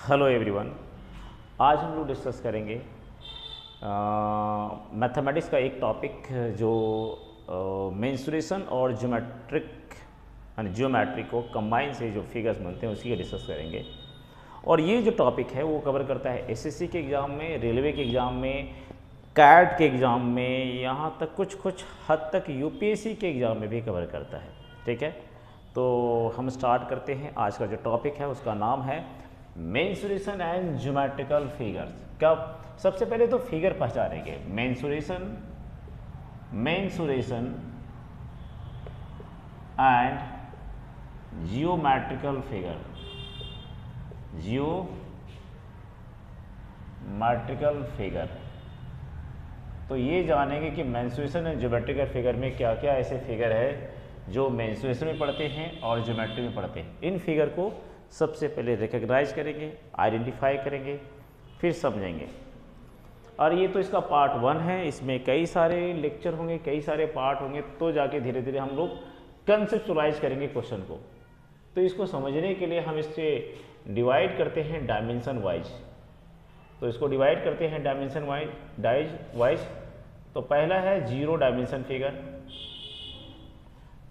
Hello everyone. आज हम लोग डिस्कस करेंगे मैथमेटिक्स का एक टॉपिक जो मेंसुरेशन और ज्योमेट्री को कंबाइन से जो फिगर्स बनते हैं उसी का डिस्कस करेंगे। और ये जो टॉपिक है वो कवर करता है एसएससी के एग्ज़ाम में, रेलवे के एग्ज़ाम में, कैट के एग्ज़ाम में, यहाँ तक कुछ हद तक यूपीएससी के एग्ज़ाम में भी कवर करता है। ठीक है, तो हम स्टार्ट करते हैं। आज का जो टॉपिक है उसका नाम है मेंसुरेशन एंड ज्योमेट्रिकल फिगर्स। कब सबसे पहले तो फिगर पहचानेंगे, mensuration and geometrical figure. Geometrical figure, तो ये जानेंगे कि मेंसुरेशन एंड ज्योमेट्रिकल फिगर में क्या क्या ऐसे फिगर है जो मेंसुरेशन में पढ़ते हैं और ज्योमेट्री में पढ़ते हैं। इन फिगर को सबसे पहले रिकग्नाइज करेंगे, आइडेंटिफाई करेंगे, फिर समझेंगे। और ये तो इसका पार्ट 1 है, इसमें कई सारे लेक्चर होंगे, कई सारे पार्ट होंगे, तो जाके धीरे धीरे हम लोग कंसेप्चुअलाइज करेंगे क्वेश्चन को। तो इसको समझने के लिए हम इससे डिवाइड करते हैं डायमेंशन वाइज। तो इसको डिवाइड करते हैं डायमेंशन वाइज। तो पहला है 0 डायमेंशन फिगर,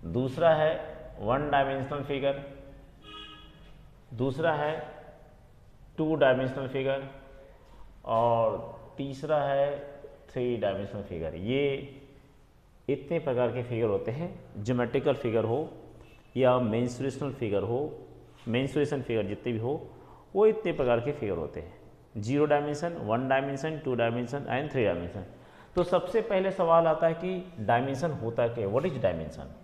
दूसरा है 1 डायमेंशनल फिगर, दूसरा है 2 डायमेंशनल फिगर और तीसरा है 3 डायमेंशनल फिगर। ये इतने प्रकार के फिगर होते हैं। ज्योमेट्रिकल फिगर हो या मेंसुरेशनल फिगर हो, मेंसुरेशन फिगर जितने भी हो, वो इतने प्रकार के फिगर होते हैं। 0 dimension, 1 dimension, 2 dimension and 3 dimension. तो सबसे पहले सवाल आता है कि डायमेंशन होता क्या है, what is dimension.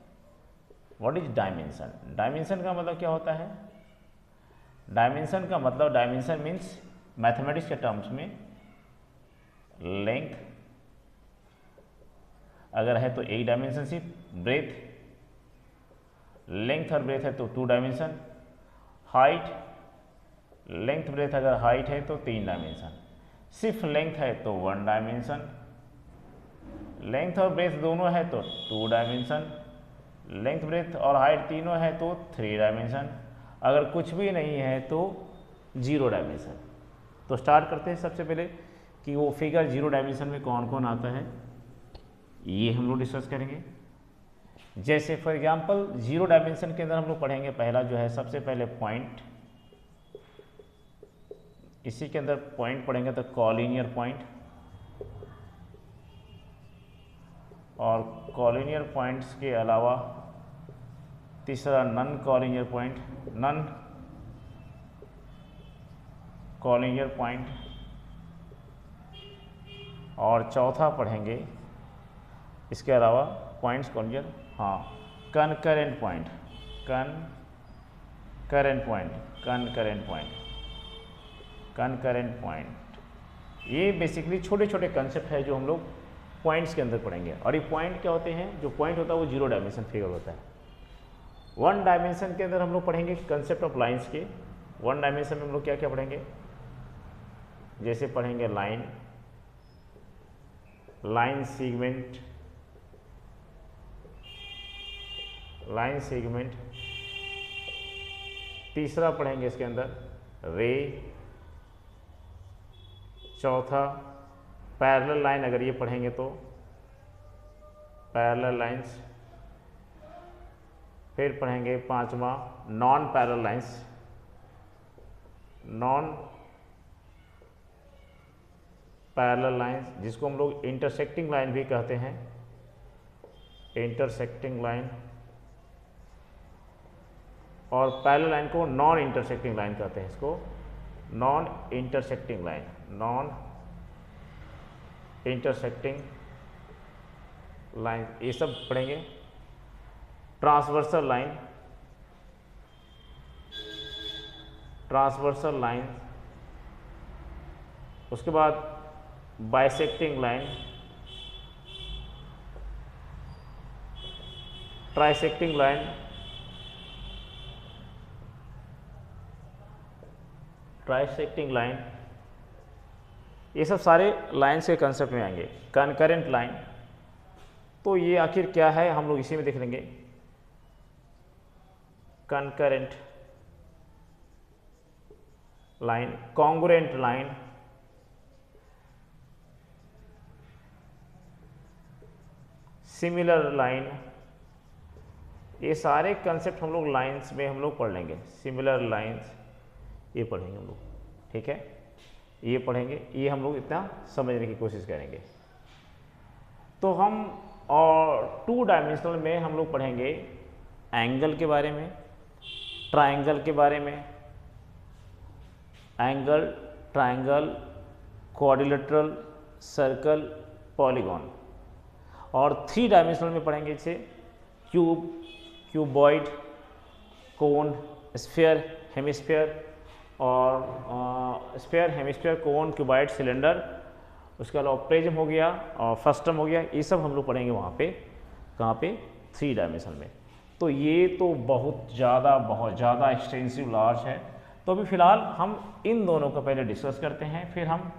What is dimension? Dimension का मतलब क्या होता है? डायमेंशन का मतलब, डायमेंशन मीन्स मैथमेटिक्स के टर्म्स में लेंथ अगर है तो एक डायमेंशन सिर्फ, ब्रेथ, लेंथ और ब्रेथ है तो 2 डायमेंशन, हाइट, लेंथ ब्रेथ अगर हाइट है तो 3 डायमेंशन, सिर्फ लेंथ है तो 1 डायमेंशन, लेंथ और ब्रेथ दोनों है तो 2 डायमेंशन, लेंथ ब्रेथ और हाइट तीनों है तो 3 डायमेंशन, अगर कुछ भी नहीं है तो 0 डायमेंशन। तो स्टार्ट करते हैं सबसे पहले कि वो फिगर 0 डायमेंशन में कौन कौन आता है, ये हम लोग डिस्कस करेंगे। जैसे फॉर एग्जांपल 0 डायमेंशन के अंदर हम लोग पढ़ेंगे, पहला जो है सबसे पहले पॉइंट, इसी के अंदर पॉइंट पढ़ेंगे तो कॉलिनियर पॉइंट, और कॉलिनियर पॉइंट्स के अलावा तीसरा non collinear point, non collinear point, और चौथा पढ़ेंगे इसके अलावा पॉइंट्स कॉलिनियर, हाँ, concurrent point, concurrent point, concurrent point, concurrent point. ये बेसिकली छोटे छोटे कंसेप्ट है जो हम लोग पॉइंट्स के अंदर पढ़ेंगे। और ये पॉइंट क्या होते हैं? जो पॉइंट होता है वो 0 डायमेंशन फिगर होता है। 1 डायमेंशन के अंदर हम लोग पढ़ेंगे कंसेप्ट ऑफ लाइंस के। 1 डायमेंशन में हम लोग क्या क्या पढ़ेंगे? जैसे पढ़ेंगे line, line segment, line segment, तीसरा पढ़ेंगे इसके अंदर रे, चौथा पैरेलल लाइन, अगर ये पढ़ेंगे तो पैरेलल लाइंस, फिर पढ़ेंगे पांचवा non parallel lines, non parallel lines जिसको हम लोग इंटरसेक्टिंग लाइन भी कहते हैं, इंटरसेक्टिंग लाइन, और पैरेलल लाइन को नॉन इंटरसेक्टिंग लाइन कहते हैं, इसको non intersecting line, non intersecting line, ये सब पढ़ेंगे। ट्रांसवर्सल लाइन, ट्रांसवर्सल लाइन, उसके बाद बाइसेक्टिंग लाइन, ट्राइसेक्टिंग लाइन, ट्राइसेक्टिंग लाइन, ये सब सारे लाइन्स के कंसेप्ट में आएंगे। कनकरेंट लाइन, तो ये आखिर क्या है हम लोग इसी में देख लेंगे। Concurrent line, congruent line, similar line, ये सारे कंसेप्ट हम लोग लाइंस में हम लोग पढ़ लेंगे। सिमिलर लाइंस ये पढ़ेंगे हम लोग, ठीक है, ये पढ़ेंगे, ये हम लोग इतना समझने की कोशिश करेंगे। तो हम और 2 डायमेंशनल में हम लोग पढ़ेंगे एंगल के बारे में, ट्रायंगल के बारे में, angle, triangle, quadrilateral, circle, polygon. और 3 डायमेंशनल में पढ़ेंगे इसे क्यूब, क्यूबॉइड, कोन, स्फीयर, हेमिस्फीयर, और स्फीयर, हेमिस्फीयर, कोन, क्यूबॉइड, सिलेंडर, उसके अलावा प्रिज्म हो गया और फ्रस्टम हो गया। ये सब हम लोग पढ़ेंगे वहाँ पे, कहाँ पे, 3 डायमेंशन में। तो ये तो बहुत ज़्यादा एक्सटेंसिव लार्ज है। तो अभी फ़िलहाल हम इन दोनों को पहले डिस्कस करते हैं, फिर हम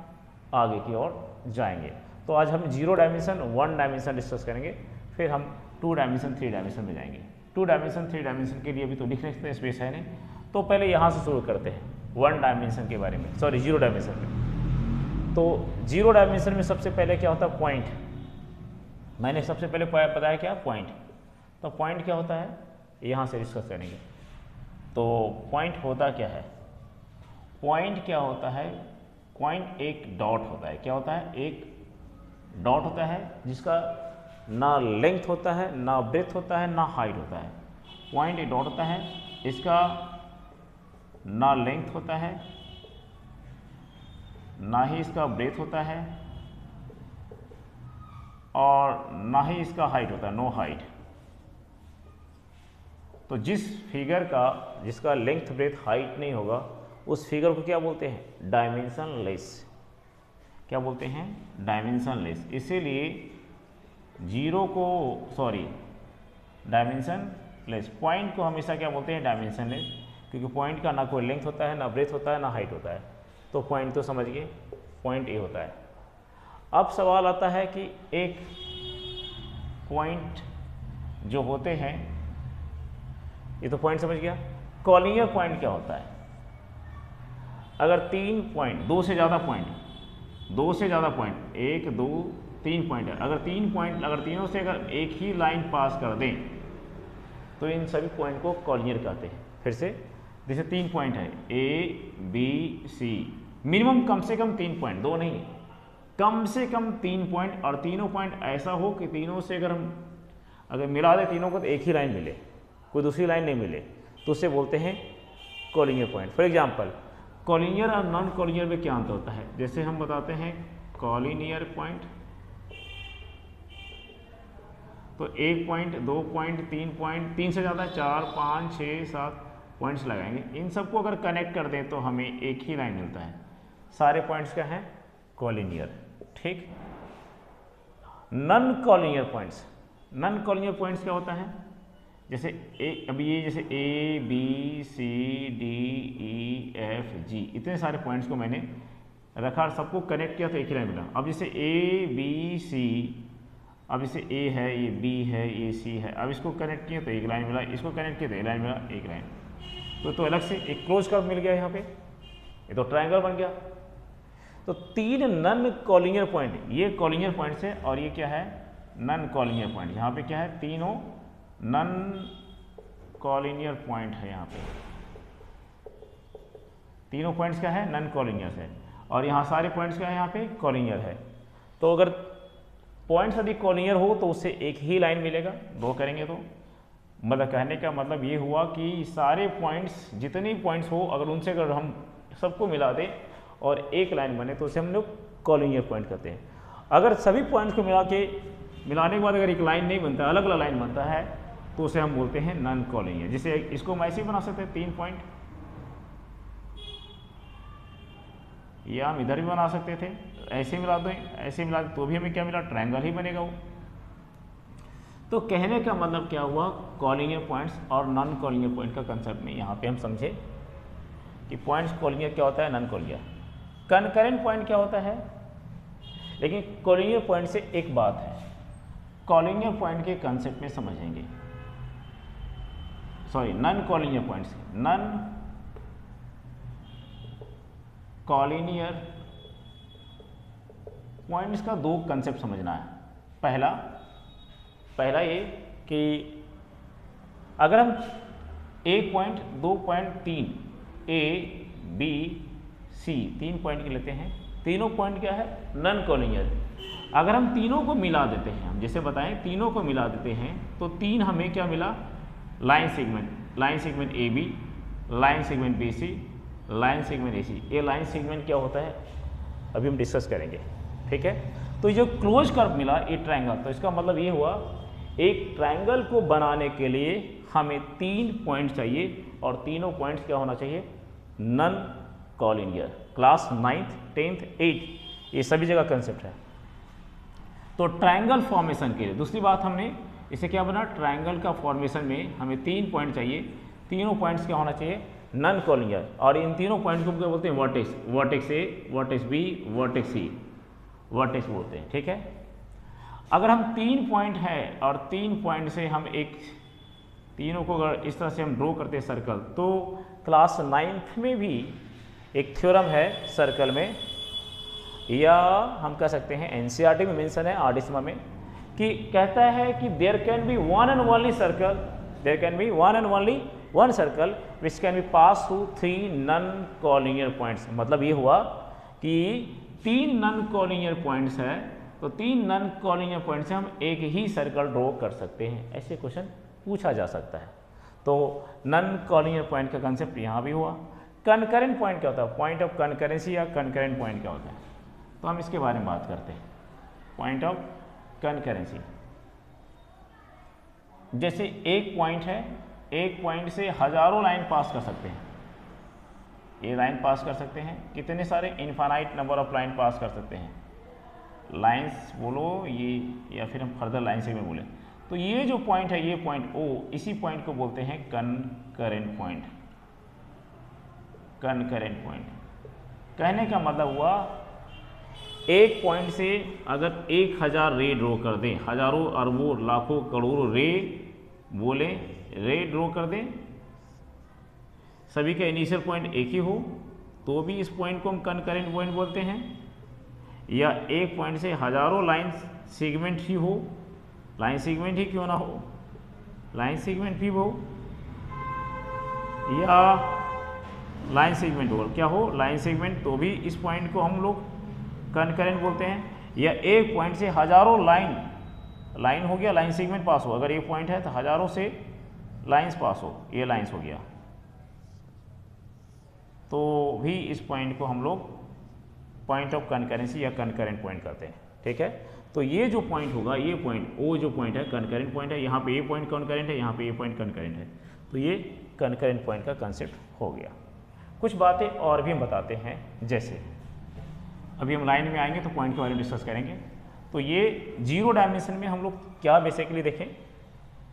आगे की ओर जाएंगे। तो आज हम 0 डायमेंशन, 1 डायमेंशन डिस्कस करेंगे, फिर हम 2 डायमेंशन, 3 डायमेंशन में जाएंगे। 2 डायमेंशन, 3 डायमेंशन के लिए अभी तो लिख लेते हैं, स्पेस है नहीं, तो पहले यहाँ से शुरू करते हैं 1 डायमेंशन के बारे में, सॉरी 0 डायमेंशन में। तो 0 डायमेंशन में सबसे पहले क्या होता है, पॉइंट। मैंने सबसे पहले बताया क्या, पॉइंट। तो पॉइंट क्या होता है, यहाँ से डिस्कस करेंगे। तो पॉइंट होता क्या है, पॉइंट क्या होता है, पॉइंट एक डॉट होता है। क्या होता है, एक डॉट होता है जिसका ना लेंथ होता है, ना ब्रेथ होता है, ना हाइट होता है। पॉइंट एक डॉट होता है, इसका ना लेंथ होता है, ना ही इसका ब्रेथ होता है, और ना ही इसका हाइट होता है, नो हाइट। तो जिस फिगर का, जिसका लेंथ, ब्रेथ, हाइट नहीं होगा, उस फिगर को क्या बोलते हैं, डायमेंशनलेस। क्या बोलते हैं, डायमेंशनलेस। इसीलिए 0 को, सॉरी, डायमेंशनलेस, पॉइंट को हमेशा क्या बोलते हैं, डायमेंशनलेस, क्योंकि पॉइंट का ना कोई लेंथ होता है, ना ब्रेथ होता है, ना हाइट होता है। तो पॉइंट तो समझिए, पॉइंट ए होता है। अब सवाल आता है कि एक पॉइंट जो होते हैं, ये तो पॉइंट समझ गया, कॉलिनियर पॉइंट क्या होता है। अगर 3 पॉइंट, 2 से ज़्यादा पॉइंट, 1, 2, 3 पॉइंट है, अगर 3 पॉइंट, अगर तीनों से अगर एक ही लाइन पास कर दें, तो इन सभी पॉइंट को कॉलिनियर कहते हैं। फिर से, जैसे 3 पॉइंट है, ए, बी, सी, मिनिमम कम से कम 3 पॉइंट, 2 नहीं, कम से कम 3 पॉइंट, और तीनों पॉइंट ऐसा हो कि तीनों से अगर मिला दे तीनों को तो एक ही लाइन मिले, कोई दूसरी लाइन नहीं मिले, तो उसे बोलते हैं collinear point. For example, collinear और नॉन कॉलिनियर में क्या अंतर होता है, जैसे हम बताते हैं कॉलिनियर पॉइंट, तो 1 पॉइंट, 2 पॉइंट, 3 पॉइंट, 3 से ज़्यादा 4, 5, 6, 7 पॉइंट्स लगाएंगे। इन सबको अगर कनेक्ट कर दें तो हमें एक ही लाइन मिलता है। सारे पॉइंट्स क्या हैं, कॉलिनियर। ठीक। Non collinear points, non collinear points क्या होता है, जैसे अभी ये जैसे ए, बी, सी, डी, ई, एफ, जी, इतने सारे पॉइंट्स को मैंने रखा और सबको कनेक्ट किया तो एक ही लाइन मिला। अब जैसे ए, बी, सी, अब जैसे ए है, ये बी है, ये सी है, अब इसको कनेक्ट किया तो एक लाइन मिला, इसको कनेक्ट किया तो एक लाइन मिला, एक लाइन। तो अलग से एक क्लोज कर्व मिल गया यहाँ पे, ये तो ट्रायंगल बन गया। तो 3 नॉन कॉलिनियर पॉइंट, ये कॉलिनियर पॉइंट्स है, और ये क्या है, नॉन कॉलिनियर पॉइंट। यहाँ पे क्या है, तीनों नॉन कॉलिनियर पॉइंट है। यहाँ पे तीनों पॉइंट्स क्या है, नॉन कॉलिनियर है, और यहाँ सारे पॉइंट्स क्या है, यहाँ पे कॉलिनियर है। तो अगर पॉइंट्स यदि कॉलिनियर हो तो उससे एक ही लाइन मिलेगा, 2 करेंगे तो, मतलब कहने का मतलब ये हुआ कि सारे पॉइंट्स, जितने पॉइंट्स हो, अगर उनसे अगर हम सबको मिला दें और एक लाइन बने तो उसे हम लोग कॉलिनियर पॉइंट कहते हैं। अगर सभी पॉइंट्स को मिलाने के बाद अगर एक लाइन नहीं बनता, अलग अलग लाइन बनता है, तो उसे हम बोलते हैं नॉन कॉलिनियर। जैसे इसको हम ऐसे ही बना सकते हैं, 3 पॉइंट, या हम इधर भी बना सकते थे, ऐसे मिला दें, ऐसे मिला दें तो भी हमें क्या मिला, ट्रायंगल ही बनेगा वो। तो कहने का मतलब क्या हुआ, कॉलिनियर पॉइंट्स और नॉन कॉलिनियर पॉइंट का कंसेप्ट में यहाँ पे हम समझे कि पॉइंट्स कॉलिनियर क्या होता है, नॉन कॉलिनियर। कनकरेंट पॉइंट क्या होता है, लेकिन कॉलिनियर पॉइंट से एक बात है, कॉलिनियर पॉइंट के कंसेप्ट में समझेंगे, sorry non collinear points, non collinear points का दो कंसेप्ट समझना है। पहला ये कि अगर हम 1 2.3 A B C 3 पॉइंट के लेते हैं, तीनों पॉइंट क्या है, नन कॉलिनियर। अगर हम तीनों को मिला देते हैं, हम जैसे बताएं तीनों को मिला देते हैं तो 3 हमें क्या मिला, line segment AB, line segment BC, line segment AC। ये लाइन सेगमेंट क्या होता है अभी हम डिस्कस करेंगे, ठीक है। तो ये जो क्लोज कर्व मिला ये ट्रायंगल, तो इसका मतलब ये हुआ एक ट्रायंगल को बनाने के लिए हमें 3 पॉइंट चाहिए और तीनों पॉइंट्स क्या होना चाहिए, none collinear. Class 9th 10th 8th ये सभी जगह कंसेप्ट है। तो ट्रायंगल फॉर्मेशन के लिए दूसरी बात हमने इसे क्या बना, ट्रायंगल का फॉर्मेशन में हमें 3 पॉइंट चाहिए, तीनों पॉइंट्स क्या होना चाहिए, नन कॉलिनियर। और इन तीनों पॉइंट को क्या बोलते हैं, vertex, vertex A, vertex B, vertex C, vertex बोलते हैं, ठीक है। अगर हम 3 पॉइंट है और 3 पॉइंट से हम तीनों को अगर इस तरह से हम ड्रॉ करते हैं सर्कल, तो क्लास 9th में भी एक थ्योरम है सर्कल में, या हम कह सकते हैं NCERT में मेंशन है, आर्डिस्मा में, कि कहता है कि there can be one and only circle, there can be one and only one circle which can be pass through 3 non collinear points. मतलब ये हुआ कि 3 नन कॉलिनियर पॉइंट्स है, तो 3 नन कॉलिनियर पॉइंट से हम एक ही सर्कल ड्रॉ कर सकते हैं। ऐसे क्वेश्चन पूछा जा सकता है। तो नन कॉलिनियर पॉइंट का कंसेप्ट यहाँ भी हुआ। कनकरेंट पॉइंट क्या होता है, पॉइंट ऑफ कनकरेंसी या कनकरेंट पॉइंट क्या होता है, तो हम इसके बारे में बात करते हैं। पॉइंट ऑफ कनकरेंसी, जैसे एक पॉइंट है, एक पॉइंट से हजारों लाइन पास कर सकते हैं, ये लाइन पास कर सकते हैं, कितने सारे, इनफाइनाइट नंबर ऑफ लाइन पास कर सकते हैं, लाइंस बोलो ये, या फिर हम फर्दर लाइन से में बोले। तो ये जो पॉइंट है, ये पॉइंट O, इसी पॉइंट को बोलते हैं कनकरेंट पॉइंट। कनकरेंट पॉइंट कहने का मतलब हुआ एक पॉइंट से अगर 1000 रे ड्रॉ कर दें, हजारों अरबों लाखों करोड़ों रे बोले, रे ड्रॉ कर दें, सभी का इनिशियल पॉइंट एक ही हो, तो भी इस पॉइंट को हम कनकरेंट पॉइंट बोलते हैं। या एक पॉइंट से हजारों लाइन सेगमेंट ही हो, लाइन सेगमेंट ही क्यों ना हो, लाइन सेगमेंट भी हो, या लाइन सेगमेंट हो, क्या हो, लाइन सेगमेंट, तो भी इस पॉइंट को हम लोग कनकरेंट बोलते हैं। या एक पॉइंट से हजारों लाइन हो गया, लाइन सेगमेंट पास हो, अगर एक पॉइंट है तो हजारों से लाइंस पास हो, ये लाइंस हो गया, तो भी इस पॉइंट को हम लोग पॉइंट ऑफ कनकरेंसी या कनकरेंट पॉइंट कहते हैं, ठीक है। तो ये जो पॉइंट होगा, ये पॉइंट O जो पॉइंट है कनकरेंट पॉइंट है, यहाँ पे ये पॉइंट कनकरेंट है, यहाँ पे ये पॉइंट कनकरेंट है, तो ये कनकरेंट पॉइंट का कंसेप्ट हो गया। कुछ बातें और भी हम बताते हैं, जैसे अभी हम लाइन में आएंगे तो पॉइंट के बारे में डिस्कस करेंगे। तो ये 0 डायमेंशन में हम लोग क्या बेसिकली देखें,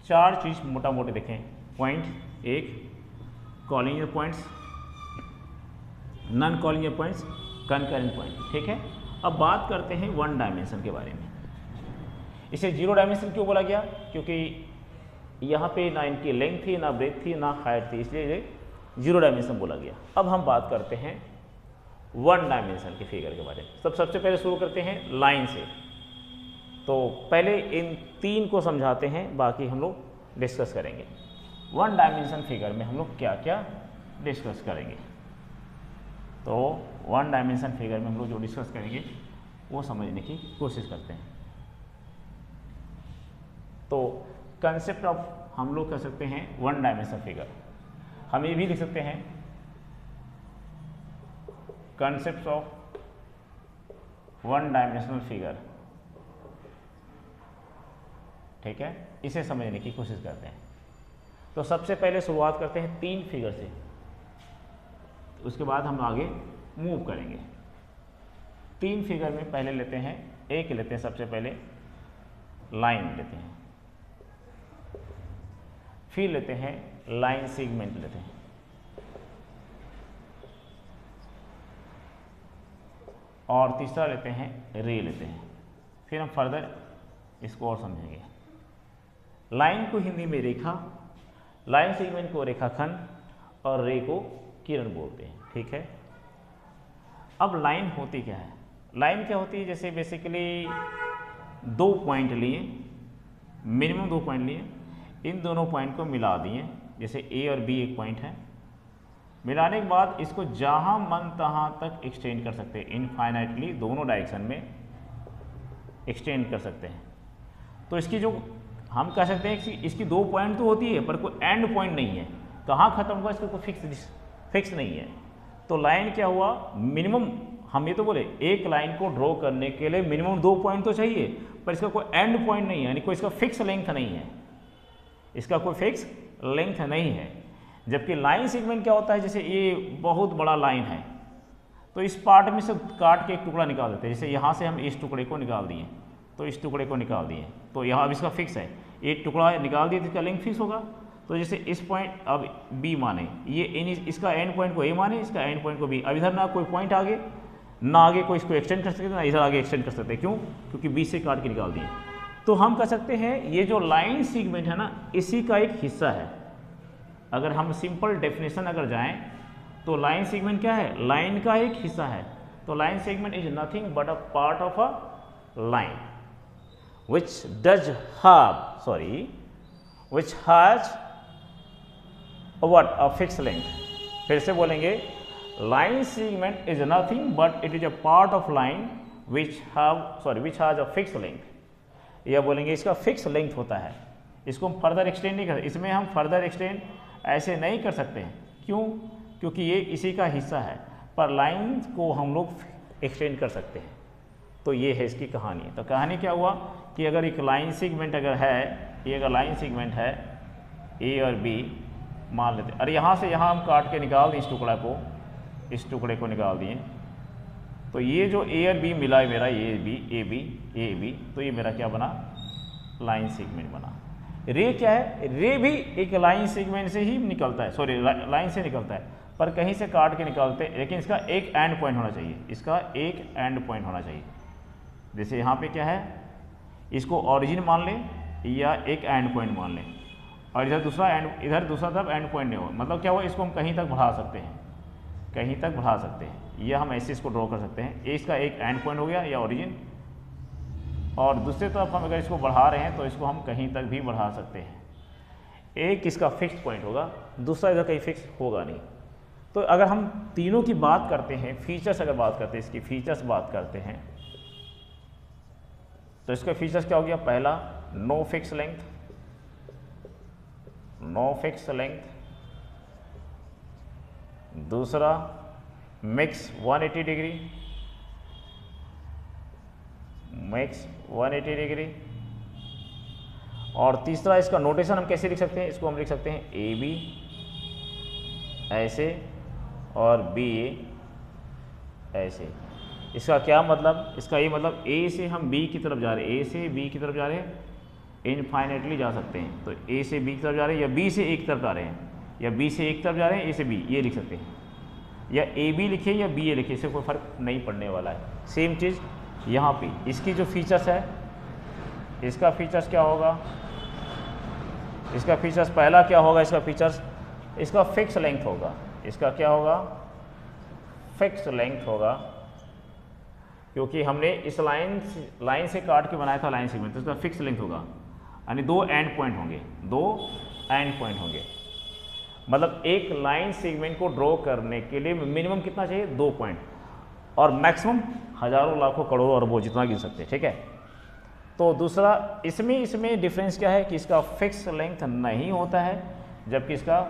4 चीज़ मोटा मोटे देखें। Point 1 collinear points, non collinear points, concurrent point, ठीक है। अब बात करते हैं 1 डायमेंशन के बारे में। इसे 0 डायमेंशन क्यों बोला गया, क्योंकि यहाँ पे ना इनकी लेंथ थी, ना ब्रेथ थी, ना हाइट थी, इसलिए ये 0 डायमेंशन बोला गया। अब हम बात करते हैं 1 डायमेंशन के फिगर के बारे में। सबसे पहले शुरू करते हैं लाइन से। तो पहले इन 3 को समझाते हैं, बाकी हम लोग डिस्कस करेंगे। 1 डायमेंशन फिगर में हम लोग क्या क्या डिस्कस करेंगे। तो 1 डायमेंशन फिगर में हम लोग जो डिस्कस करेंगे वो समझने की कोशिश करते हैं। तो कंसेप्ट ऑफ हम लोग कह सकते हैं 1 डायमेंशन फिगर, हम ये भी लिख सकते हैं कंसेप्ट ऑफ 1 डायमेंशनल फिगर, ठीक है। इसे समझने की कोशिश करते हैं। तो सबसे पहले शुरुआत करते हैं 3 फिगर से, उसके बाद हम आगे मूव करेंगे। 3 फिगर में पहले लेते हैं, एक लेते हैं, सबसे पहले लाइन लेते हैं, फिर लेते हैं लाइन सेगमेंट लेते हैं, और तीसरा लेते हैं रे लेते हैं। फिर हम फर्दर इसको और समझेंगे। लाइन को हिंदी में रेखा, लाइन सेगमेंट को रेखाखंड और रे को किरण बोलते हैं, ठीक है। अब लाइन होती क्या है? लाइन क्या होती है? जैसे बेसिकली 2 पॉइंट लिए, मिनिमम 2 पॉइंट लिए, इन दोनों पॉइंट को मिला दिए, जैसे ए और बी एक पॉइंट है, मिलाने के बाद इसको जहाँ मन तहाँ तक एक्सटेंड कर सकते हैं, इनफाइनाइटली दोनों डायरेक्शन में एक्सटेंड कर सकते हैं। तो इसकी जो हम कह सकते हैं कि इसकी 2 पॉइंट तो होती है पर कोई एंड पॉइंट नहीं है, कहाँ खत्म हुआ इसका कोई फिक्स नहीं है। तो लाइन क्या हुआ, मिनिमम हम ये तो बोले एक लाइन को ड्रॉ करने के लिए मिनिमम 2 पॉइंट तो चाहिए, पर इसका कोई एंड पॉइंट नहीं है, यानी कोई इसका फिक्स लेंथ नहीं है, इसका कोई फिक्स लेंथ नहीं है। जबकि लाइन सेगमेंट क्या होता है, जैसे ये बहुत बड़ा लाइन है तो इस पार्ट में से काट के एक टुकड़ा निकाल देते हैं, जैसे यहाँ से हम इस टुकड़े को निकाल दिए, तो इस टुकड़े को निकाल दिए, तो यहाँ अब इसका फिक्स है, एक टुकड़ा निकाल दिए तो इसका लेंथ फिक्स होगा। तो जैसे इस पॉइंट अब बी माने, ये इसका एंड पॉइंट को ए माने, इसका एंड पॉइंट को बी। अब इधर ना कोई पॉइंट आगे ना आगे कोई इसको एक्सटेंड कर सकते ना इधर आगे एक्सटेंड कर सकते, क्यों? क्योंकि बी से काट के निकाल दिए। तो हम कह सकते हैं ये जो लाइन सेगमेंट है ना, इसी का एक हिस्सा है। अगर हम सिंपल डेफिनेशन अगर जाएं तो लाइन सेगमेंट क्या है, लाइन का एक हिस्सा है। तो line segment is nothing but a part of a line which has what a fixed length। फिर से बोलेंगे, line segment is nothing but it is a part of line which has a fixed length। या बोलेंगे इसका fix length होता है, इसको हम फर्दर एक्सटेंड नहीं कर, इसमें हम फर्दर एक्सटेंड ऐसे नहीं कर सकते हैं, क्यों? क्योंकि ये इसी का हिस्सा है, पर लाइन को हम लोग एक्सटेंड कर सकते हैं। तो ये है इसकी कहानी। तो कहानी क्या हुआ कि अगर एक लाइन सेगमेंट अगर है, ये अगर लाइन सेगमेंट है ए और बी मान लेते हैं, अरे यहाँ से यहाँ हम काट के निकाल दें इस टुकड़े को निकाल दिए, तो ये जो ए और बी मिला है मेरा, ए बी, तो ये मेरा क्या बना, लाइन सेगमेंट बना। रे क्या है, रे भी एक लाइन सेगमेंट से ही निकलता है, सॉरी लाइन से निकलता है, पर कहीं से काट के निकालते हैं, लेकिन इसका एक एंड पॉइंट होना चाहिए, इसका एक एंड पॉइंट होना चाहिए। जैसे यहाँ पे क्या है, इसको ओरिजिन मान लें या एक एंड पॉइंट मान लें, और इधर दूसरा तरफ एंड पॉइंट नहीं हो, मतलब क्या हुआ, इसको हम कहीं तक बढ़ा सकते हैं, या हम ऐसे इसको ड्रॉ कर सकते हैं। इसका एक एंड पॉइंट हो गया या ओरिजिन, और दूसरी तरफ हम अगर इसको बढ़ा रहे हैं तो इसको हम कहीं तक भी बढ़ा सकते हैं। एक इसका फिक्स पॉइंट होगा, दूसरा इधर कहीं फिक्स होगा नहीं। तो अगर हम तीनों की बात करते हैं, फीचर्स अगर बात करते हैं, इसकी फीचर्स बात करते हैं, तो इसका फीचर्स क्या हो गया, पहला नो फिक्स लेंथ, दूसरा मिक्स 180 डिग्री, और तीसरा इसका नोटेशन हम कैसे लिख सकते हैं, इसको हम लिख सकते हैं ए बी ऐसे और बी ए ऐसे। इसका क्या मतलब, इसका ये मतलब ए से हम बी की तरफ जा रहे हैं, इनफाइनेटली जा सकते हैं। तो ए से बी की तरफ जा रहे हैं, या बी से ए की तरफ जा रहे हैं, या बी से ए की तरफ जा रहे हैं, ए से बी, ये लिख सकते हैं, या ए बी लिखिए या बी ए लिखिए, इससे कोई फ़र्क नहीं पड़ने वाला है। सेम चीज़ यहाँ पे इसकी जो फीचर्स है, इसका फीचर्स क्या होगा, इसका फीचर्स पहला क्या होगा, इसका फिक्स लेंथ होगा। इसका क्या होगा, फिक्स लेंथ होगा, क्योंकि हमने इस लाइन से काट के बनाया था लाइन सेगमेंट, तो इसका फिक्स लेंथ होगा, यानी 2 एंड पॉइंट होंगे। मतलब एक लाइन सेगमेंट को ड्रॉ करने के लिए मिनिमम कितना चाहिए, 2 पॉइंट, और मैक्सिमम हजारों लाखों करोड़ों अरबों जितना गिन सकते हैं, ठीक है। तो दूसरा इसमें डिफरेंस क्या है कि इसका फिक्स लेंथ नहीं होता है, जबकि इसका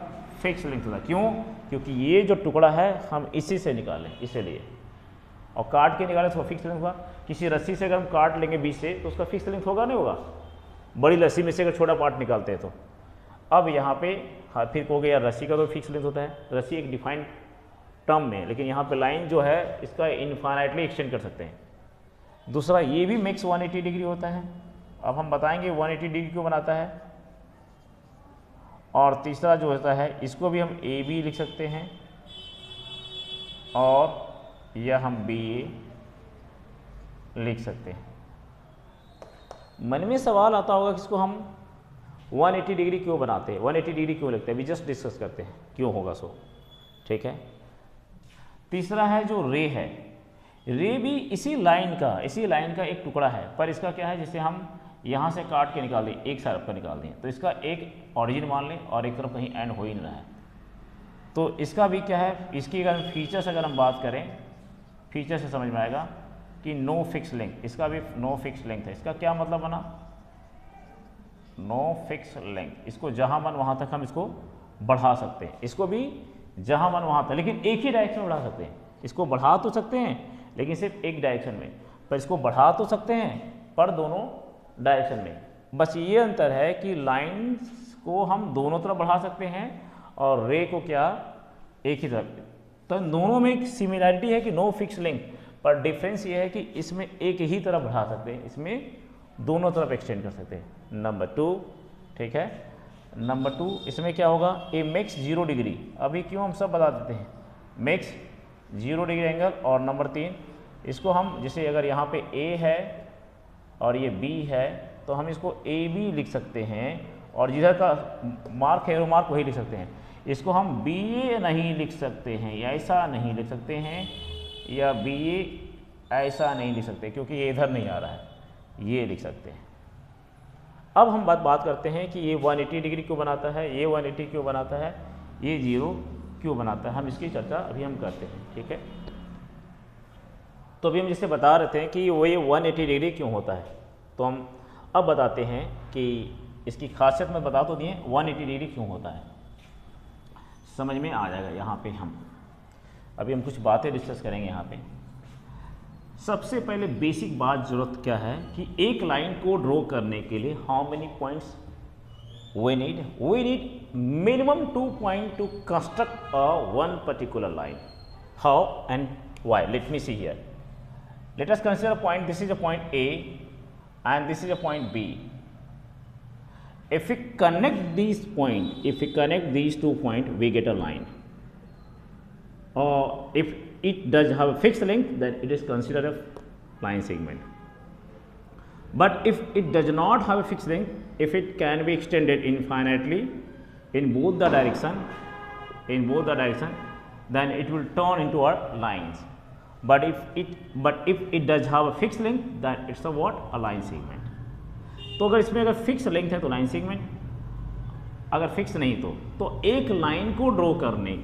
फिक्स लेंथ होता है। क्यों? क्योंकि ये जो टुकड़ा है हम इसी से निकालें, इसीलिए, और काट के निकालें तो फिक्स लेंथ होगा। किसी रस्सी से अगर हम काट लेंगे बीच से तो उसका फिक्स लेंथ होगा, नहीं होगा। बड़ी रस्सी में से अगर छोटा पार्ट निकालते हैं तो अब यहाँ पे फिर कहोगे यार रस्सी का तो फिक्स लेंथ होता है, रस्सी एक डिफाइंड टर्म में, लेकिन यहाँ पे लाइन जो है इसका इनफाइनाइटली एक्सटेंड कर सकते हैं। दूसरा ये भी मिक्स 180 डिग्री होता है, अब हम बताएंगे 180 डिग्री क्यों बनाता है। और तीसरा जो होता है इसको भी हम ए बी लिख सकते हैं, और या हम बी ए लिख सकते हैं। मन में सवाल आता होगा कि इसको हम 180 डिग्री क्यों बनाते हैं, 180 डिग्री क्यों लिखते हैं, अभी जस्ट डिस्कस करते हैं क्यों होगा सो, ठीक है। तीसरा है जो रे है, रे भी इसी लाइन का एक टुकड़ा है, पर इसका क्या है, जैसे हम यहाँ से काट के निकाल दें, एक साइड पर निकाल दें, तो इसका एक ऑरिजिन मान लें और एक तरफ कहीं एंड हो ही नहीं रहा है। तो इसका भी क्या है, इसकी अगर फीचर्स अगर हम बात करें, फीचर से समझ में आएगा कि नो फिक्स लेंथ, इसका भी नो फिक्स लेंथ है। इसका क्या मतलब बना, नो फिक्स लेंथ, इसको जहाँ मन वहाँ तक हम इसको बढ़ा सकते हैं, इसको भी जहाँ मन वहाँ तक, लेकिन एक ही डायरेक्शन में बढ़ा सकते हैं। इसको बढ़ा तो सकते हैं लेकिन सिर्फ एक डायरेक्शन में, पर इसको बढ़ा तो सकते हैं पर दोनों डायरेक्शन में। बस ये अंतर है कि लाइंस को हम दोनों तरफ बढ़ा सकते हैं और रे को क्या, एक ही तरफ। तो दोनों में एक सिमिलैरिटी है कि नो फिक्स लेंथ, पर डिफरेंस ये है कि इसमें एक ही तरफ बढ़ा सकते हैं, इसमें दोनों तरफ एक्सटेंड कर सकते हैं। नंबर 2, ठीक है, नंबर 2 इसमें क्या होगा, ए मेक्स 0 डिग्री। अभी क्यों हम सब बता देते हैं, मेक्स 0 डिग्री एंगल। और नंबर 3 इसको हम, जैसे अगर यहाँ पे ए है और ये बी है तो हम इसको ए बी लिख सकते हैं, और जिधर का मार्क है वो मार्क वही लिख सकते हैं। इसको हम बी ए नहीं लिख सकते हैं, या ऐसा नहीं लिख सकते हैं, या बी ए ऐसा नहीं लिख सकते क्योंकि ये इधर नहीं आ रहा है, ये लिख सकते हैं। अब हम बात करते हैं कि ये 180 डिग्री क्यों बनाता है, ये 180 क्यों बनाता है, ये 0 क्यों बनाता है, हम इसकी चर्चा अभी हम करते हैं, ठीक है। तो अभी हम जिससे बता रहे थे कि वो ये 180 डिग्री क्यों होता है, तो हम अब बताते हैं कि इसकी खासियत में बता तो दिए 180 डिग्री क्यों होता है, समझ में आ जाएगा। यहाँ पे हम अभी हम कुछ बातें डिस्कस करेंगे। यहाँ पे सबसे पहले बेसिक बात ज़रूरत क्या है कि एक लाइन को ड्रॉ करने के लिए how many points we need minimum 2 points to construct a one particular line. How and why? Let me see here. Let us consider a point. This is a point A and this is a point B. If we connect these points, if we connect these 2 points, we get a line. Or if it does have a fixed length, then it is considered a line segment. But if it does not have a fixed length, if it can be extended infinitely in both the direction, then it will turn into our lines. But if it does have a fixed length, then it's a what, a line segment. तो अगर इसमें अगर fix length है तो line segment, अगर fix नहीं तो एक लाइन को ड्रॉ करने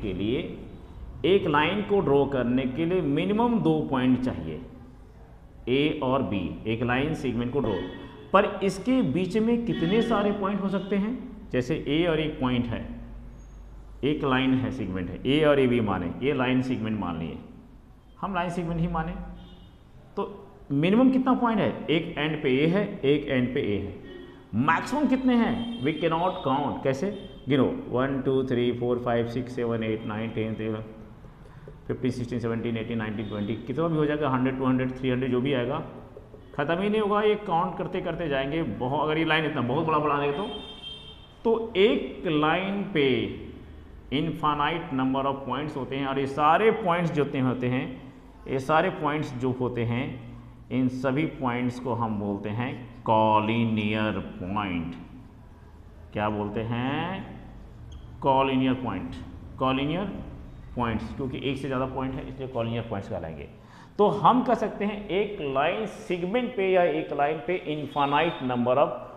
के लिए मिनिमम 2 पॉइंट चाहिए, ए और बी, एक लाइन सेगमेंट को ड्रॉ। पर इसके बीच में कितने सारे पॉइंट हो सकते हैं, जैसे ए और एक पॉइंट है, एक लाइन है, सेगमेंट है, ए और ए बी माने, ये लाइन सेगमेंट मान लिए, हम लाइन सेगमेंट ही माने, तो मिनिमम कितना पॉइंट है, एक एंड पे ए है, एक एंड पे ए है। मैक्सिमम कितने हैं, वी कैन नॉट काउंट, कैसे गिनो, 1 2 3 4 5 6 7 8 9 10 11 15 16 17 18 19 20, कितना भी हो जाएगा, 100 200 300 जो भी आएगा, ख़त्म ही नहीं होगा, ये काउंट करते करते जाएंगे। बहुत, अगर ये लाइन इतना बहुत बड़ा बना देगा तो एक लाइन पे इनफाइनाइट नंबर ऑफ पॉइंट्स होते हैं, और ये सारे पॉइंट्स जो होते हैं, ये सारे पॉइंट्स जो होते हैं, इन सभी पॉइंट्स को हम बोलते हैं कॉलिनियर पॉइंट। क्या बोलते हैं, कॉलिनियर पॉइंट, कॉलिनियर पॉइंट्स, क्योंकि एक से ज़्यादा पॉइंट है इसलिए कॉलिनियर पॉइंट्स कहलाएंगे। तो हम कह सकते हैं एक लाइन सेगमेंट पे या एक लाइन पे infinite number of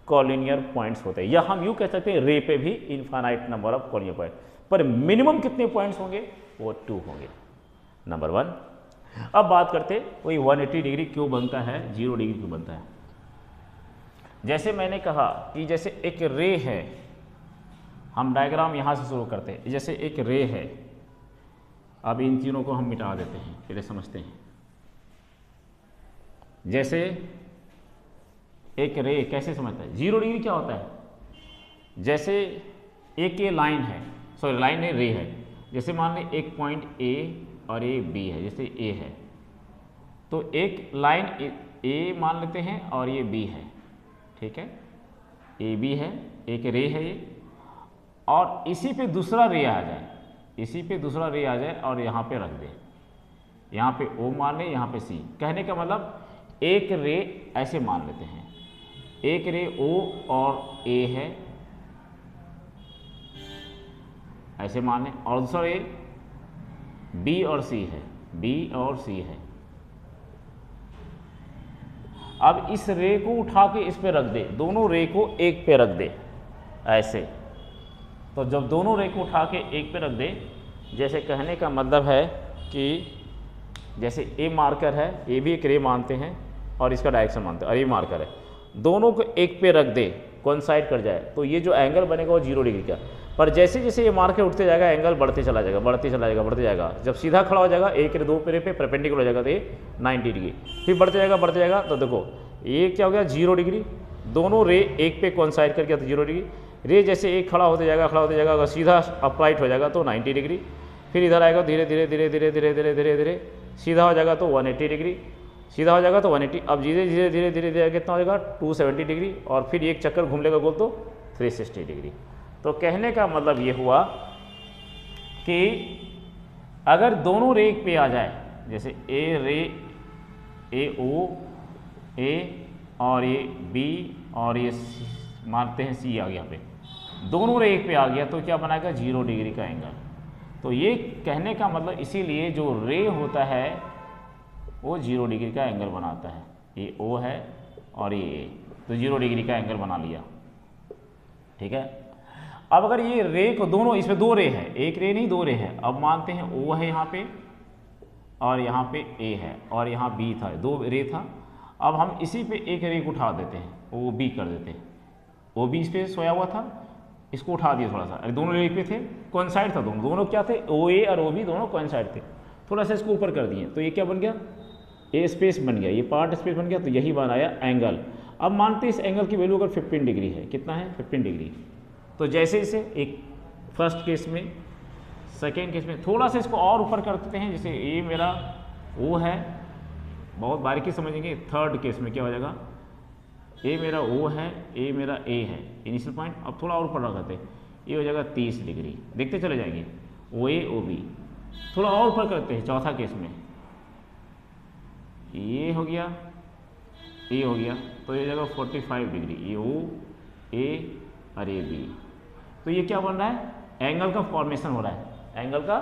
collinear points होते हैं, या हम यूँ कह सकते हैं रे पे भी infinite number of collinear point, पर मिनिमम कितने पॉइंट्स होंगे, वो 2 होंगे, नंबर 1। अब बात करते वही 180 डिग्री क्यों बनता है, 0 डिग्री क्यों बनता है। जैसे मैंने कहा कि जैसे एक रे है, हम डायग्राम यहाँ से शुरू करते हैं, जैसे एक रे है, अब इन तीनों को हम मिटा देते हैं, पहले समझते हैं। जैसे एक रे कैसे समझता है, 0 डिग्री क्या होता है, जैसे एक ये लाइन है, सॉरी लाइन नहीं, रे है, जैसे मान लें एक पॉइंट ए और ए बी है, जैसे ए है तो एक लाइन ए मान लेते हैं और ये बी है, ठीक है, ए बी है, एक रे है ये, और इसी पे दूसरा रे आ जाए, इसी पे दूसरा रे आ जाए और यहाँ पे रख दे, यहाँ पे ओ मान ले, यहाँ पे सी। कहने का मतलब एक रे ऐसे मान लेते हैं, एक रे ओ और ए है ऐसे मान लें, और दूसरा रे बी और सी है, बी और सी है, अब इस रे को उठा के इस पे रख दे, दोनों रे को एक पे रख दे ऐसे। तो जब दोनों रे को उठा के एक पे रख दे, जैसे कहने का मतलब है कि जैसे ए मार्कर है, ए भी एक रे मानते हैं और इसका डायरेक्शन मानते हैं, और ये मार्कर है, दोनों को एक पे रख दे, कोइंसाइड कर जाए, तो ये जो एंगल बनेगा वो 0 डिग्री का। पर जैसे जैसे ये मार्कर उठते जाएगा एंगल बढ़ते चला जाएगा, बढ़ते चला जाएगा, बढ़ते जाएगा। जब सीधा खड़ा हो जाएगा एक रे दो पेरे पे परपेंडिकुलर हो जाएगा तो ये 90 डिग्री, फिर बढ़ते जाएगा। तो देखो ये क्या हो गया 0 डिग्री, दोनों रे एक पे कोइंसाइड कर गया तो 0 डिग्री। रे जैसे एक खड़ा होते जाएगा अगर सीधा अपराइट हो जाएगा तो 90 डिग्री, फिर इधर आएगा धीरे धीरे धीरे धीरे धीरे धीरे धीरे धीरे सीधा हो जाएगा तो 180 डिग्री, सीधा हो जाएगा तो 180। अब धीरे धीरे धीरे धीरे धीरे कितना हो जाएगा 270 डिग्री, और फिर एक चक्कर घूम लेगा गोल तो 360 डिग्री। तो कहने का मतलब ये हुआ कि अगर दोनों रे एक पे आ जाए, जैसे ए रे ए ओ ए और ये बी और ये मानते हैं सी आ गया, यहाँ पे दोनों रे एक पे आ गया तो क्या बनाएगा 0 डिग्री का एंगल। तो ये कहने का मतलब इसीलिए जो रे होता है वो 0 डिग्री का एंगल बनाता है। ये ओ है और ये ए, तो 0 डिग्री का एंगल बना लिया, ठीक है। अब अगर ये रे को दोनों, इसमें दो रे है, एक रे नहीं दो रे है। अब मानते हैं ओ है यहाँ पे और यहाँ पे ए है और यहाँ बी था, दो रे था। अब हम इसी पे एक रे को उठा देते हैं, ओ बी कर देते हैं। ओ बी इस पे सोया हुआ था, इसको उठा दिया थोड़ा सा, अरे दोनों रे पे थे, कोइंसाइड था, दोनों क्या थे, ओ ए और ओ बी दोनों कोइंसाइड थे। थोड़ा सा इसको ऊपर कर दिए तो ये क्या बन गया, ए स्पेस बन गया, ये पार्ट स्पेस बन गया, तो यही बनाया एंगल। अब मानते हैं इस एंगल की वैल्यू अगर 15 डिग्री है, कितना है 15 डिग्री। तो जैसे इसे एक फर्स्ट केस में, सेकेंड केस में थोड़ा सा इसको और ऊपर करते हैं, जैसे ए मेरा ओ है, बहुत बारीकी समझेंगे। थर्ड केस में क्या हो जाएगा, ए मेरा ओ है, ए मेरा ए है, इनिशियल पॉइंट। अब थोड़ा और ऊपर रखते हैं, ये हो जाएगा 30 डिग्री, देखते चले जाएंगे, ओ ए ओ बी। थोड़ा और ऊपर करते हैं चौथा केस में, ये हो गया, ये हो गया, तो ये जगह 45 डिग्री, ये ओ ए और ए बी। तो ये क्या बन रहा है, एंगल का फॉर्मेशन हो रहा है, एंगल का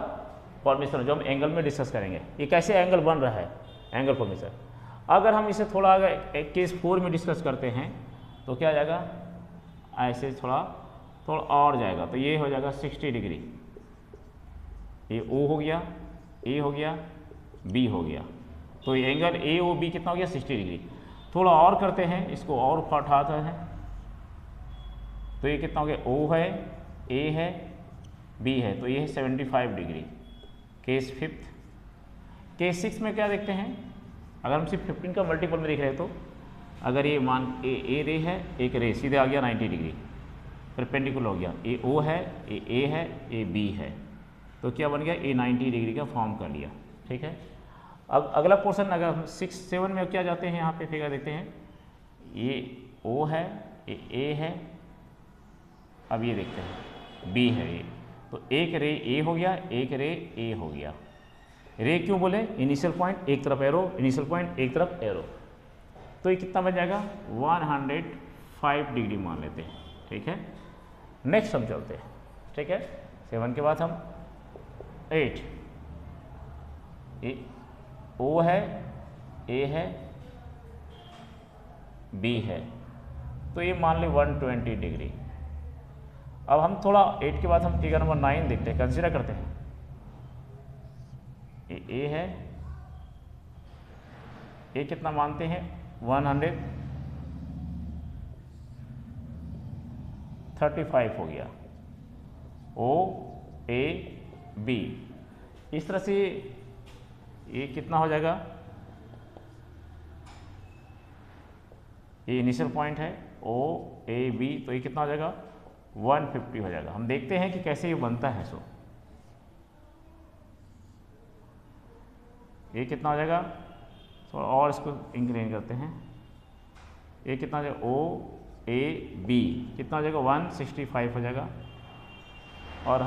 फॉर्मेशन जो हम एंगल में डिस्कस करेंगे, ये कैसे एंगल बन रहा है, एंगल फॉर्मेशन। अगर हम इसे थोड़ा अगर एक केस 4 में डिस्कस करते हैं तो क्या जाएगा, ऐसे थोड़ा और जाएगा, तो ये हो जाएगा 60 डिग्री, ये ओ हो गया, ए हो गया, बी हो गया। तो ये एंगल ए ओ बी कितना हो गया 60 डिग्री। थोड़ा और करते हैं, इसको और उठाते हैं, तो ये कितना हो गया, ओ है, ए है, बी है, तो ये है 75 डिग्री। Case 5th। केस 6 में क्या देखते हैं, अगर हम सिर्फ 15 का मल्टीपल में देख रहे हैं तो अगर ये मान ए रे है, एक रे सीधे आ गया 90 डिग्री, परपेंडिकुलर हो गया, ए ओ है, ए है, ए बी है, तो क्या बन गया, ए 90 डिग्री का फॉर्म कर लिया, ठीक है। अब अगला पोर्शन अगर हम 6, 7 में क्या जाते हैं, यहाँ पे फिगर देखते हैं, ये ओ है, ए है, अब ये देखते हैं बी है ये, तो एक रे ए हो गया, एक रे ए हो गया। रे क्यों बोले, इनिशियल पॉइंट एक तरफ एरो, इनिशियल पॉइंट एक तरफ एरो, तो ये कितना बन जाएगा 105 डिग्री मान लेते हैं, ठीक है। नेक्स्ट हम चलते हैं, ठीक है। 7 के बाद हम 8, ए ओ है, ए है, बी है, तो ये मान ले 120 डिग्री। अब हम थोड़ा 8 के बाद हम फिगर नंबर 9 देखते हैं, कंसीडर करते हैं। ए है, ए कितना मानते हैं 135 हो गया, ओ ए बी, इस तरह से ये कितना हो जाएगा, ये इनिशियल पॉइंट है ओ ए बी, तो ये कितना हो जाएगा 150 हो जाएगा। हम देखते हैं कि कैसे ये बनता है। सो ये कितना हो जाएगा, थोड़ा और इसको इंक्रीज करते हैं, ये कितना हो जाएगा ओ ए बी कितना हो जाएगा 165 हो जाएगा। और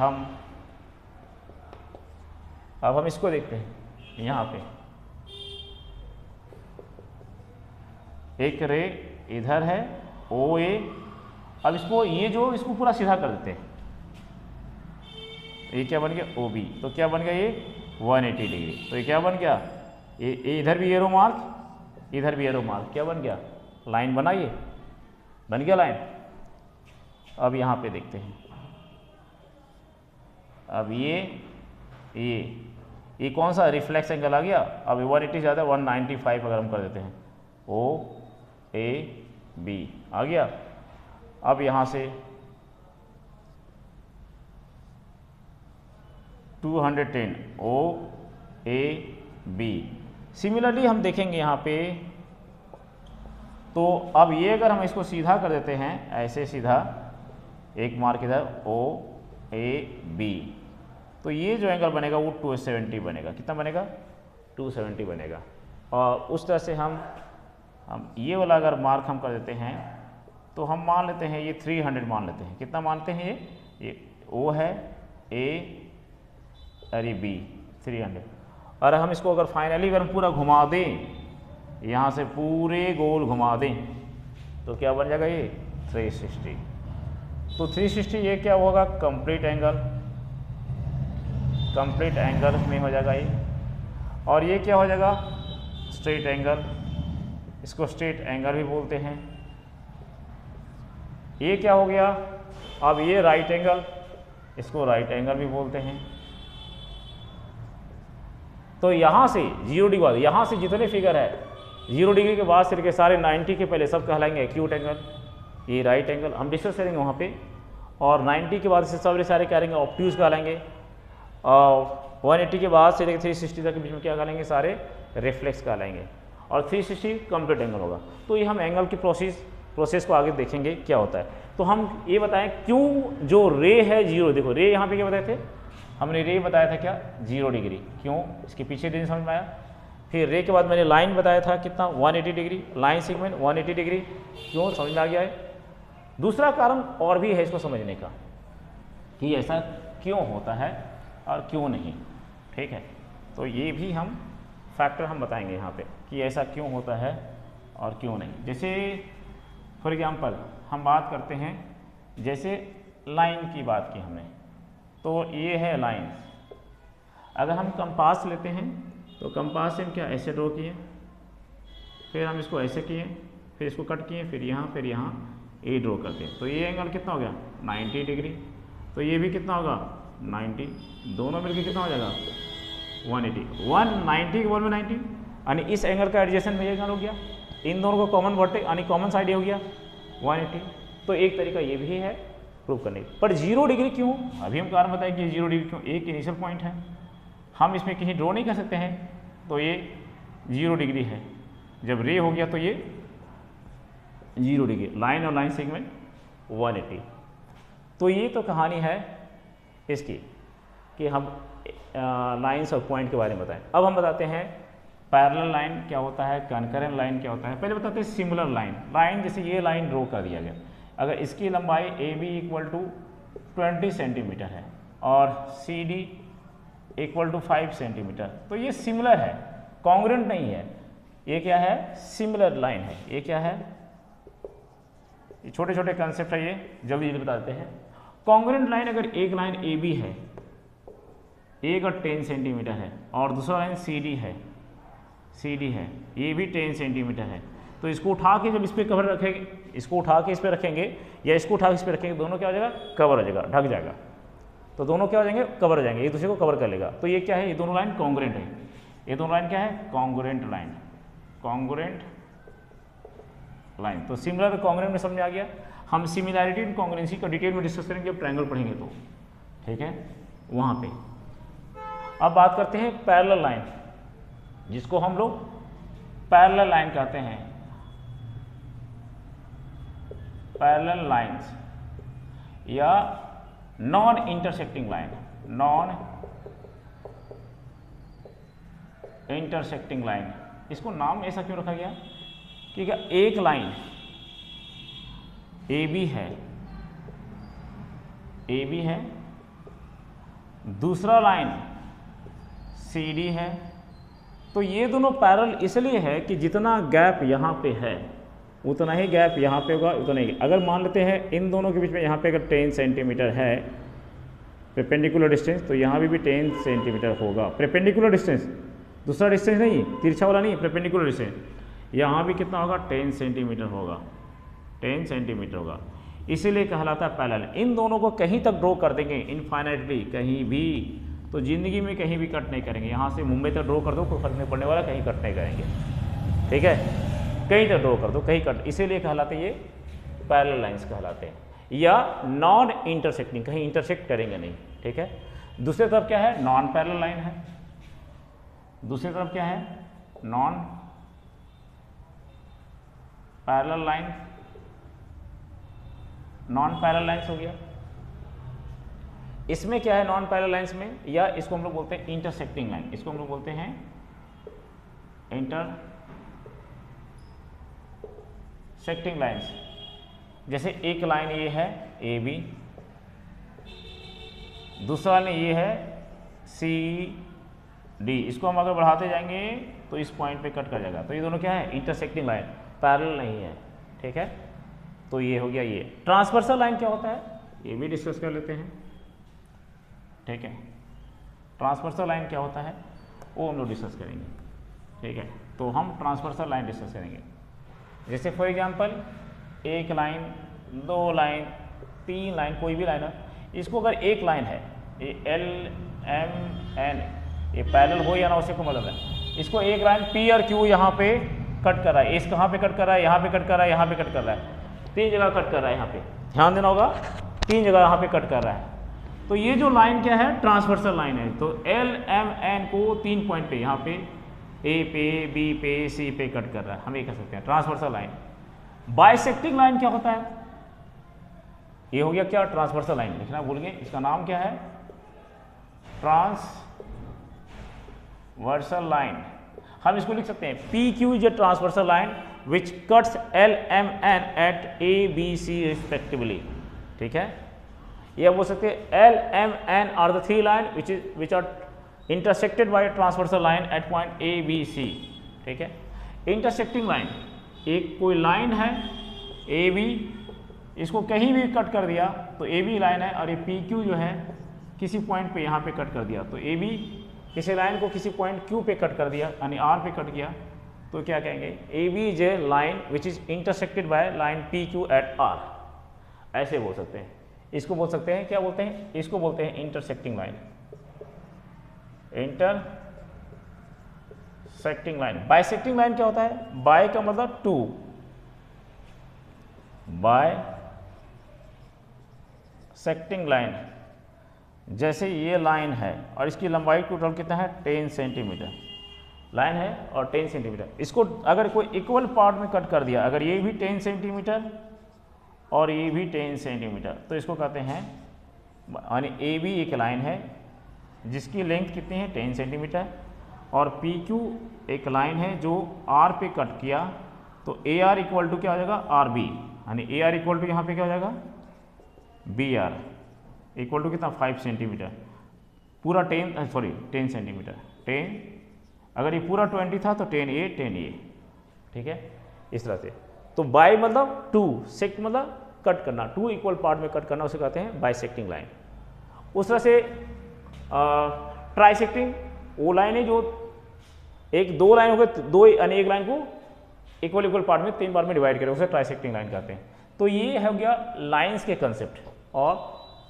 अब हम इसको देखते हैं, यहाँ पे एक रे इधर है ओ ए, अब इसको इसको पूरा सीधा कर देते हैं, ये क्या बन गया ओ बी, तो क्या बन गया ये 180 डिग्री। तो ये क्या बन गया, ये इधर भी एरो मार्क, इधर भी एरो मार्क, क्या बन गया, लाइन बना, ये बन गया लाइन। अब यहाँ पे देखते हैं, अब ये कौन सा रिफ्लेक्स एंगल आ गया। अब 180 ज़्यादा 195 अगर हम कर देते हैं, ओ ए बी आ गया। अब यहाँ से 210 ओ ए बी। सिमिलरली हम देखेंगे यहाँ पे, तो अब ये अगर हम इसको सीधा कर देते हैं, ऐसे सीधा एक मार्क इधर ओ ए बी, तो ये जो एंगल बनेगा वो 270 बनेगा। कितना बनेगा, 270 बनेगा। और उस तरह से हम ये वाला अगर मार्क हम कर देते हैं, तो हम मान लेते हैं ये 300 मान लेते हैं। कितना मानते हैं, ये ओ है, ए अरे बी 300। और हम इसको अगर फाइनली अगर हम पूरा घुमा दें, यहाँ से पूरे गोल घुमा दें, तो क्या बन जाएगा, ये 360। तो 360 ये क्या होगा, कंप्लीट एंगल में हो जाएगा ये। और ये क्या हो जाएगा, स्ट्रेट एंगल, इसको स्ट्रेट एंगल भी बोलते हैं। ये क्या हो गया, अब ये राइट एंगल, इसको राइट एंगल भी बोलते हैं। तो यहाँ से 0 डिग्री बाद, यहाँ से जितने फिगर है 0 डिग्री के बाद से लेकर सारे 90 के पहले सब कहलाएंगे एक्यूट एंगल। ये राइट एंगल हम डिस्कस करेंगे वहाँ पे। और 90 के बाद से सारे क्या करेंगे, ऑब्ट्यूज कहलाएंगे। और 180 के बाद से लेकर 360 तक के बीच में क्या कहलाएंगे, सारे रिफ्लेक्स कहलाएंगे। और 360 कंप्लीट एंगल होगा। तो ये हम एंगल की प्रोसेस को आगे देखेंगे क्या होता है। तो हम ये बताएं क्यों जो रे है 0, देखो रे यहाँ पे क्या बताए थे, हमने रे बताया था क्या, 0 डिग्री। क्यों, इसके पीछे दिन समझ में आया। फिर रे के बाद मैंने लाइन बताया था कितना, 180 डिग्री, लाइन सेगमेंट 180 डिग्री। क्यों, समझ में आ गया है। दूसरा कारण और भी है इसको समझने का कि ऐसा क्यों होता है और क्यों नहीं, ठीक है। तो ये भी हम फैक्टर हम बताएंगे यहाँ पे कि ऐसा क्यों होता है और क्यों नहीं। जैसे फॉर एग्जांपल हम बात करते हैं, जैसे लाइन की बात की हमने, तो ये है लाइन। अगर हम कंपास लेते हैं तो कंपास से हम क्या ऐसे ड्रॉ किए, फिर हम इसको ऐसे किए, फिर इसको कट किए, फिर यहाँ ए ड्रॉ करते हैं। तो ये एंगल कितना हो गया, 90 डिग्री। तो ये भी कितना होगा, 90। दोनों मिलकर कितना हो जाएगा, 180। 190 के बॉल में 90, यानी इस एंगल का एडजेसेंट में ये एंगल हो गया। इन दोनों को कॉमन वर्टेक्स यानी कॉमन साइड हो गया 180। तो एक तरीका ये भी है प्रूव करने की। पर 0 डिग्री क्यों, अभी हम कारण बताएं कि 0 डिग्री क्यों। एक इनिशियल पॉइंट है, हम इसमें कहीं ड्रॉ नहीं कर सकते हैं, तो ये 0 डिग्री है। जब रे हो गया तो ये 0 डिग्री, लाइन और लाइन सेगमेंट 180। तो ये तो कहानी है इसकी कि हम लाइन्स और पॉइंट के बारे में बताएं। अब हम बताते हैं पैरेलल लाइन क्या होता है, कनकरेंट लाइन क्या होता है। पहले बताते हैं सिमिलर लाइन। जैसे ये लाइन ड्रॉ कर दिया गया, अगर इसकी लंबाई A B equal to 20 centimetre है और C D equal to 5 centimetre, तो ये सिमिलर है, कॉन्ग्रुएंट नहीं है। ये क्या है, सिमिलर लाइन है। ये क्या है, ये छोटे छोटे कंसेप्ट है, ये जल्दी जल्दी बता देते हैं। कॉन्ग्रुएंट लाइन, अगर एक लाइन ए बी है, एक और 10 सेंटीमीटर है, और दूसरा लाइन सी डी है, ये भी 10 सेंटीमीटर है, तो इसको उठा के जब इस पर कवर रखेंगे, इसको उठा के इस पर रखेंगे या इसको उठा के इस पर रखेंगे, दोनों क्या हो जाएगा, कवर हो जाएगा, ढक जाएगा। तो दोनों क्या हो जाएंगे, कवर हो जाएंगे, एक दूसरे को कवर कर लेगा। तो ये क्या है, ये दोनों लाइन कॉन्ग्रुएंट है। ये दोनों लाइन क्या है, कॉन्ग्रुएंट लाइन। तो सिमिलर और कॉन्ग्रुएंट में समझ में आ गया। हम सिमिलैरिटी एंड कॉन्ग्रुएंसी को डिटेल में डिस्कस करेंगे जब ट्रायंगल पढ़ेंगे तो, ठीक है, वहाँ पे। अब बात करते हैं पैरेलल लाइन, जिसको हम लोग पैरेलल लाइन कहते हैं। पैरेलल लाइंस या नॉन इंटरसेक्टिंग लाइन, इसको नाम ऐसा क्यों रखा गया, कि एक लाइन ए बी है, दूसरा लाइन सी डी है, तो ये दोनों पैरेलल इसलिए है कि जितना गैप यहाँ पे है उतना ही गैप यहाँ पे होगा, उतना ही। अगर मान लेते हैं इन दोनों के बीच में यहाँ पे अगर 10 सेंटीमीटर है परपेंडिकुलर डिस्टेंस, तो यहाँ भी 10 सेंटीमीटर होगा परपेंडिकुलर डिस्टेंस, दूसरा डिस्टेंस नहीं, तिरछा वाला नहीं, परपेंडिकुलर डिस्टेंस। यहाँ भी कितना होगा 10 सेंटीमीटर होगा, 10 सेंटीमीटर होगा, इसीलिए कहलाता है पैरेलल। इन दोनों को कहीं तक ड्रॉ कर देंगे इनफाइनाइटली, कहीं भी, तो ज़िंदगी में कहीं भी कट नहीं करेंगे। यहाँ से मुंबई तक ड्रॉ कर दो, कोई फर्क नहीं पड़ने वाला, कहीं कट नहीं करेंगे, ठीक है, कहीं तक ड्रॉ कर दो, कहीं कट, इसीलिए कहलाते ये पैरेलल लाइंस कहलाते हैं। या नॉन इंटरसेक्टिंग, कहीं इंटरसेक्ट करेंगे नहीं, ठीक है। दूसरी तरफ क्या है, नॉन पैरेलल लाइन है, दूसरी तरफ क्या है, non parallel line, non parallel lines हो गया। इसमें क्या है नॉन पैरेलल लाइंस में, या इसको हम लोग बोलते हैं इंटरसेक्टिंग लाइन, इसको हम लोग बोलते हैं इंटरसेक्टिंग लाइंस। जैसे एक लाइन ये है ए बी, दूसरा लाइन ये है सी डी, इसको हम अगर बढ़ाते जाएंगे तो इस पॉइंट पे कट कर जाएगा, तो ये दोनों क्या है, इंटरसेक्टिंग लाइन, पैरेलल नहीं है, ठीक है। तो ये हो गया ये। ट्रांसवर्सल लाइन क्या होता है, ये भी डिस्कस कर लेते हैं, ठीक है। ट्रांसवर्सल लाइन क्या होता है वो हम लोग डिस्कस करेंगे, ठीक है। तो हम ट्रांसवर्सल लाइन डिस्कस करेंगे। जैसे फॉर एग्जांपल एक लाइन, दो लाइन, तीन लाइन, कोई भी लाइन है, इसको अगर एक लाइन है, ये एल एम एन, ये पैरेलल हो या ना उससे को मतलब है, इसको एक लाइन पी और क्यू यहाँ पे कट कर रहा है, इस कहाँ पे कट कर रहा है, यहाँ पे कट कर रहा है, यहाँ पे कट कर रहा है, 3 जगह कट कर रहा है, यहाँ पे ध्यान देना होगा, 3 जगह यहाँ पे कट कर रहा है। तो ये जो लाइन क्या है, ट्रांसवर्सल लाइन है। तो एल एम एन को 3 पॉइंट पे, यहाँ पे ए पे, बी पे, सी पे कट कर रहा है, हम ये कह सकते हैं ट्रांसवर्सल लाइन। बाइसेक्टिंग लाइन क्या होता है, ये हो गया क्या, ट्रांसवर्सल लाइन, लिखना भूल गए, इसका नाम क्या है, ट्रांसवर्सल लाइन। हम इसको लिख सकते हैं P Q is a transversal line which cuts L M N at A B C respectively, ठीक है। ये बोल सकते हैं L M N are the 3 line which are intersected by transversal line at point A B C, ठीक है। Intersecting line, एक कोई लाइन है ए बी, इसको कहीं भी कट कर दिया तो ए बी लाइन है, और ये पी क्यू जो है किसी पॉइंट पे यहाँ पे कट कर दिया, तो ए बी किसी लाइन को किसी पॉइंट क्यू पे कट कर दिया, यानी आर पे कट किया, तो क्या कहेंगे, A B is a line which is intersected by line P Q at R, ऐसे बोल सकते हैं। इसको बोल सकते हैं, क्या बोलते हैं, इसको बोलते हैं intersecting line, intersecting line. Bisecting line क्या होता है, बाय का मतलब 2, बाय सेक्टिंग लाइन, जैसे ये लाइन है और इसकी लंबाई टोटल कितना है, 10 सेंटीमीटर लाइन है और 10 सेंटीमीटर, इसको अगर कोई इक्वल पार्ट में कट कर दिया, अगर ये भी 10 सेंटीमीटर और ये भी 10 सेंटीमीटर, तो इसको कहते हैं, यानी ए बी एक लाइन है जिसकी लेंथ कितनी है, 10 सेंटीमीटर, और पी क्यू एक लाइन है जो आर पे कट किया, तो ए आर इक्वल टू क्या हो जाएगा, आर बी, यानी ए आर इक्वल टू यहाँ पे क्या हो जाएगा, बी आर इक्वल टू कितना, 5 सेंटीमीटर, पूरा 10 सेंटीमीटर, 10, अगर ये पूरा 20 था तो 10 ए, ठीक है, इस तरह से। तो बाय मतलब 2, सेक्ट मतलब कट करना, 2 इक्वल पार्ट में कट करना, उसे कहते हैं बाइसेक्टिंग लाइन। उस तरह से ट्राइसेक्टिंग, वो लाइन है जो एक 2 लाइन हो गए, 2 यानी एक लाइन को इक्वल पार्ट में 3 बार में डिवाइड करें, उसे ट्राइसेक्टिंग लाइन कहते हैं। तो ये हो गया लाइंस के कंसेप्ट और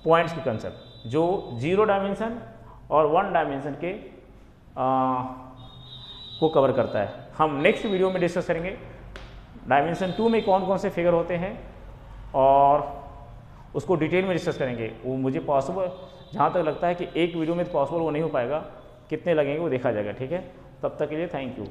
पॉइंट्स के कंसेप्ट, जो 0 डायमेंशन और 1 डायमेंशन के को कवर करता है। हम नेक्स्ट वीडियो में डिस्कस करेंगे डायमेंशन 2 में कौन कौन से फिगर होते हैं, और उसको डिटेल में डिस्कस करेंगे। वो मुझे पॉसिबल, जहाँ तक लगता है कि एक वीडियो में तो पॉसिबल वो नहीं हो पाएगा, कितने लगेंगे वो देखा जाएगा, ठीक है। तब तक के लिए थैंक यू।